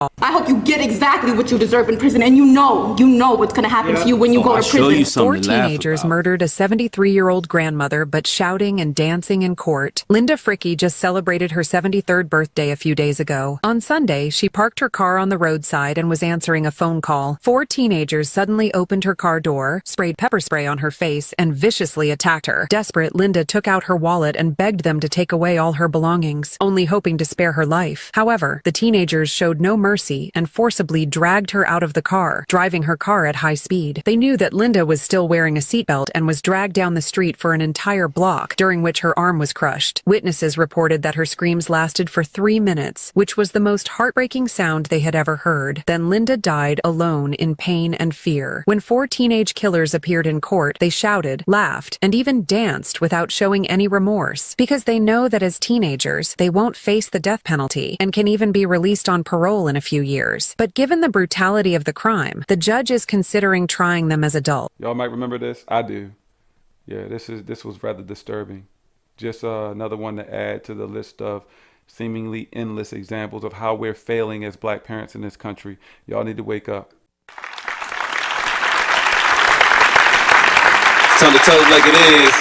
I hope you get exactly what you deserve in prison, and you know what's going to happen to you when you go to prison. Four teenagers murdered a 73-year-old grandmother, but shouting and dancing in court. Linda Fricky just celebrated her 73rd birthday a few days ago. On Sunday, she parked her car on the roadside and was answering a phone call. Four teenagers suddenly opened her car door, sprayed pepper spray on her face, and viciously attacked her. Desperate, Linda took out her wallet and begged them to take away all her belongings, only hoping to spare her life. However, the teenagers showed no mercy and forcibly dragged her out of the car, driving her car at high speed. They knew that Linda was still wearing a seatbelt and was dragged down the street for an entire block, during which her arm was crushed. Witnesses reported that her screams lasted for 3 minutes, which was the most heartbreaking sound they had ever heard. Then Linda died alone in pain and fear. When four teenage killers appeared in court, they shouted, laughed, and even danced without showing any remorse, because they know that as teenagers, they won't face the death penalty and can even be released on parole in a few years. But given the brutality of the crime, the judge is considering trying them as adults. Y'all might remember this. I do. Yeah, this was rather disturbing. Just another one to add to the list of seemingly endless examples of how we're failing as black parents in this country. Y'all need to wake up. It's time to tell it like it is.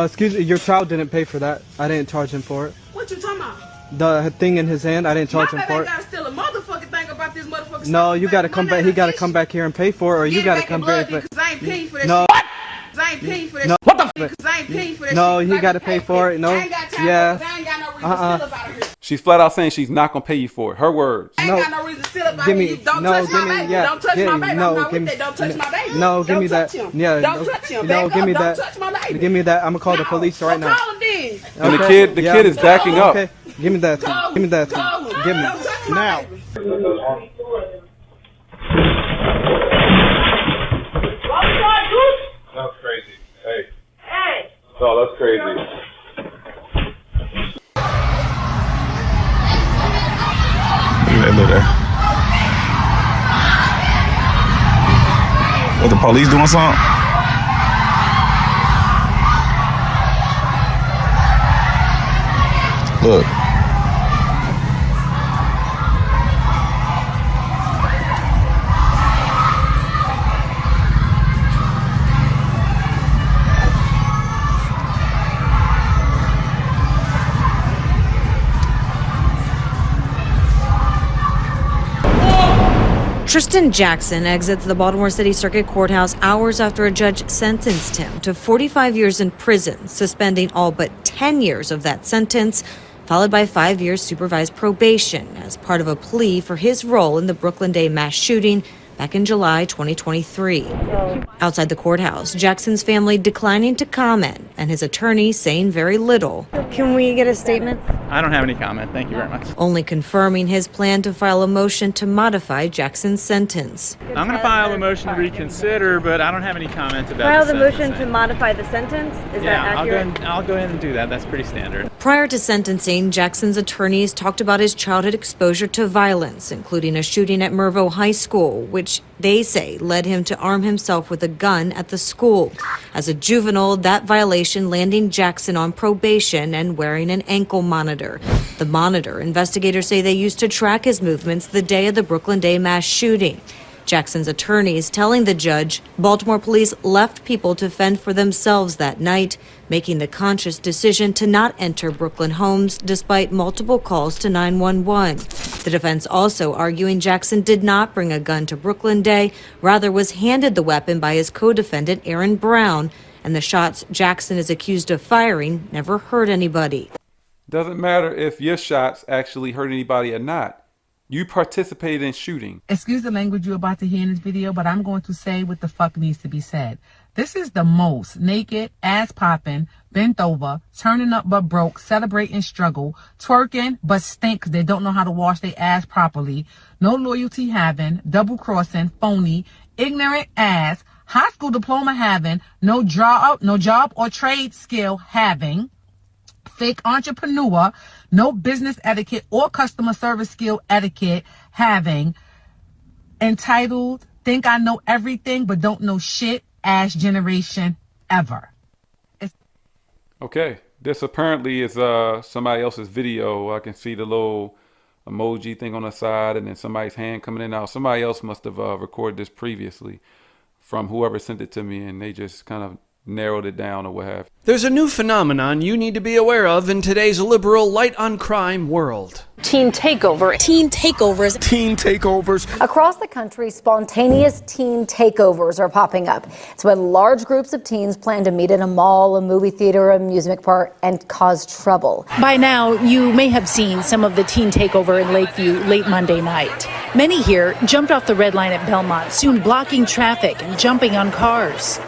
Excuse me, your child didn't pay for that. I didn't charge him for it. What you talking about? The thing in his hand, I didn't charge him for it. Gotta steal a motherfucking thing about this motherfucker. No, you gotta come back. He gotta come back here and pay for it, or you gotta come back. Cause I ain't paying for that. No. Shit. Cause I ain't paying for that. No. Shit. What the fuck? Cause I ain't paying for that. No, shit. he gotta pay for it. No. I ain't got time. Yeah. I ain't got no reason to steal about it. She's flat out saying she's not gonna pay you for it. Her words. I ain't got no reason to steal about it. Don't touch my baby. Don't touch my baby. No, don't touch my baby. No, give me that. Yeah. Don't touch him. No, give me that. Don't touch my baby. Give me that. I'm gonna call the police right now. Call him then. And the kid is backing up. Okay. Give me that. Give me that. Give me now. That's crazy. Hey. Oh, that's crazy. Look there. What, the police doing something? Look. Tristan Jackson exits the Baltimore City Circuit Courthouse hours after a judge sentenced him to 45 years in prison, suspending all but 10 years of that sentence, followed by 5 years supervised probation as part of a plea for his role in the Brooklyn Day mass shooting back in July 2023. Outside the courthouse, Jackson's family declining to comment and his attorney saying very little. Can we get a statement? I don't have any comment. Thank you very much. Only confirming his plan to file a motion to modify Jackson's sentence. I'm going to file a motion to reconsider, but I don't have any comment about File the motion to modify the sentence? Is that accurate? I'll go ahead and do that. That's pretty standard. Prior to sentencing, Jackson's attorneys talked about his childhood exposure to violence, including a shooting at Mervo High School, which they say led him to arm himself with a gun at the school. As a juvenile, that violation landing Jackson on probation and wearing an ankle monitor. The monitor, investigators say they used to track his movements the day of the Brooklyn Day mass shooting. Jackson's attorneys telling the judge Baltimore police left people to fend for themselves that night, making the conscious decision to not enter Brooklyn homes despite multiple calls to 911. The defense also arguing Jackson did not bring a gun to Brooklyn Day, rather was handed the weapon by his co-defendant Aaron Brown, and the shots Jackson is accused of firing never hurt anybody. Doesn't matter if your shots actually hurt anybody or not. You participated in shooting. Excuse the language you're about to hear in this video, but I'm going to say what the fuck needs to be said. This is the most naked, ass popping, bent over, turning up but broke, celebrating struggle, twerking but stink 'cause they don't know how to wash their ass properly, no loyalty having, double crossing, phony, ignorant ass, high school diploma having, no job or trade skill having, fake entrepreneur, no business etiquette or customer service skill etiquette having, entitled, think I know everything but don't know shit ass generation ever. Okay, this apparently is somebody else's video. I can see the little emoji thing on the side and then somebody's hand coming in and out. Somebody else must have recorded this previously from whoever sent it to me, and they just kind of narrowed it down or what have you. There's a new phenomenon you need to be aware of in today's liberal light on crime world. Teen takeover. Teen takeovers. Teen takeovers. Across the country, spontaneous teen takeovers are popping up. It's when large groups of teens plan to meet in a mall, a movie theater, amusement park, and cause trouble. By now, you may have seen some of the teen takeover in Lakeview late Monday night. Many here jumped off the red line at Belmont, soon blocking traffic and jumping on cars.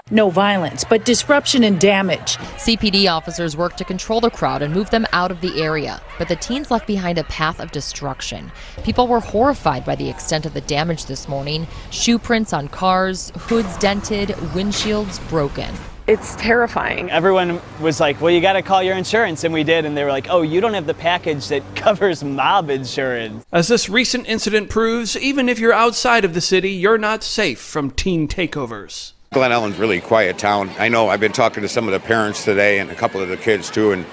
No violence, but disruption and damage. CPD officers worked to control the crowd and move them out of the area, but the teens left behind a path of destruction. People were horrified by the extent of the damage this morning. Shoe prints on cars, hoods dented, windshields broken. It's terrifying. Everyone was like, well, you got to call your insurance. And we did. And they were like, oh, you don't have the package that covers mob insurance. As this recent incident proves, even if you're outside of the city, you're not safe from teen takeovers. Glen Ellen's really quiet town. I know I've been talking to some of the parents today and a couple of the kids too, and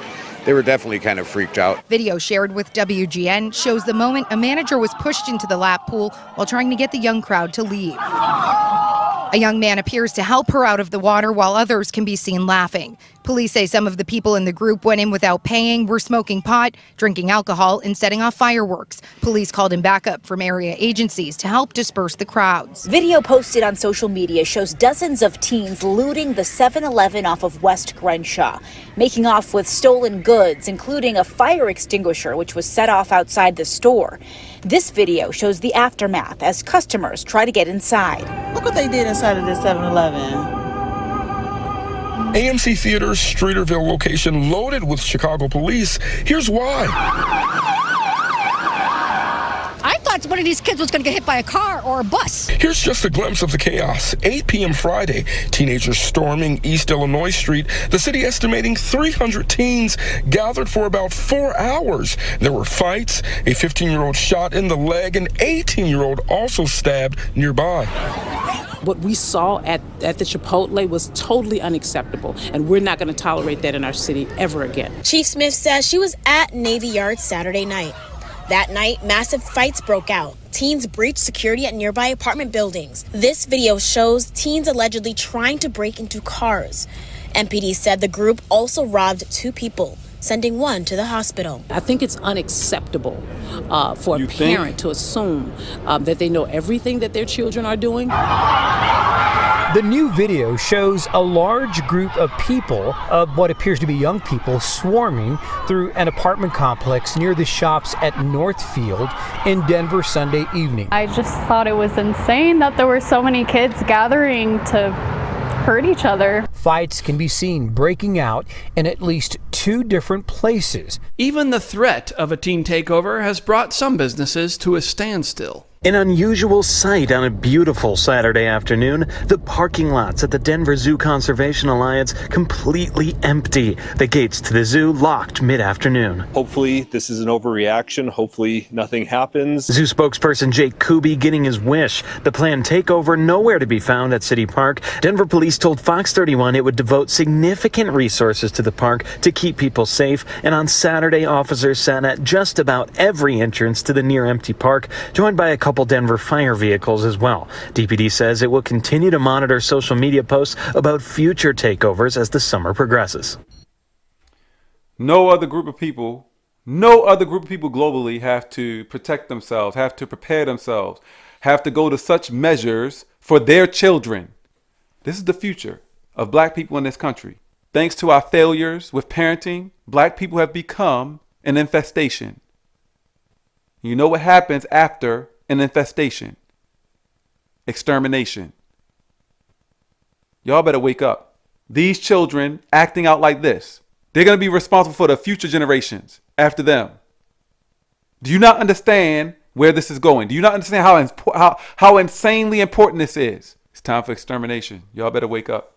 they were definitely kind of freaked out. Video shared with WGN shows the moment a manager was pushed into the lap pool while trying to get the young crowd to leave. A young man appears to help her out of the water while others can be seen laughing. Police say some of the people in the group went in without paying, were smoking pot, drinking alcohol, and setting off fireworks. Police called in backup from area agencies to help disperse the crowds. Video posted on social media shows dozens of teens looting the 7-Eleven off of West Crenshaw, making off with stolen goods, including a fire extinguisher, which was set off outside the store. This video shows the aftermath as customers try to get inside. Look what they did inside of this 7-Eleven. AMC Theater's Streeterville location loaded with Chicago police. Here's why. I thought one of these kids was going to get hit by a car or a bus. Here's just a glimpse of the chaos. 8 p.m. Friday, teenagers storming East Illinois Street. The city estimating 300 teens gathered for about 4 hours. There were fights, a 15-year-old shot in the leg, an 18-year-old also stabbed nearby. What we saw at the Chipotle was totally unacceptable, and we're not going to tolerate that in our city ever again. Chief Smith says she was at Navy Yard Saturday night. That night, massive fights broke out. Teens breached security at nearby apartment buildings. This video shows teens allegedly trying to break into cars. MPD said the group also robbed 2 people, sending one to the hospital. I think it's unacceptable for a parent to assume that they know everything that their children are doing. The new video shows a large group of people, what appears to be young people, swarming through an apartment complex near the shops at Northfield in Denver Sunday evening. I just thought it was insane that there were so many kids gathering to hurt each other. Fights can be seen breaking out in at least 2 different places. Even the threat of a teen takeover has brought some businesses to a standstill. An unusual sight on a beautiful Saturday afternoon, the parking lots at the Denver Zoo Conservation Alliance completely empty. The gates to the zoo locked mid-afternoon. Hopefully this is an overreaction. Hopefully nothing happens. Zoo spokesperson Jake Kuby getting his wish. The planned takeover nowhere to be found at City Park. Denver police told Fox 31 it would devote significant resources to the park to keep people safe. And on Saturday, officers sat at just about every entrance to the near-empty park, joined by a couple Denver fire vehicles as well. DPD says it will continue to monitor social media posts about future takeovers as the summer progresses. No other group of people globally have to protect themselves, have to prepare themselves, have to go to such measures for their children. This is the future of black people in this country. Thanks to our failures with parenting, black people have become an infestation. You know what happens after an infestation? Extermination. Y'all better wake up. These children acting out like this, they're going to be responsible for the future generations after them. Do you not understand where this is going? Do you not understand how insanely important this is? It's time for extermination. Y'all better wake up.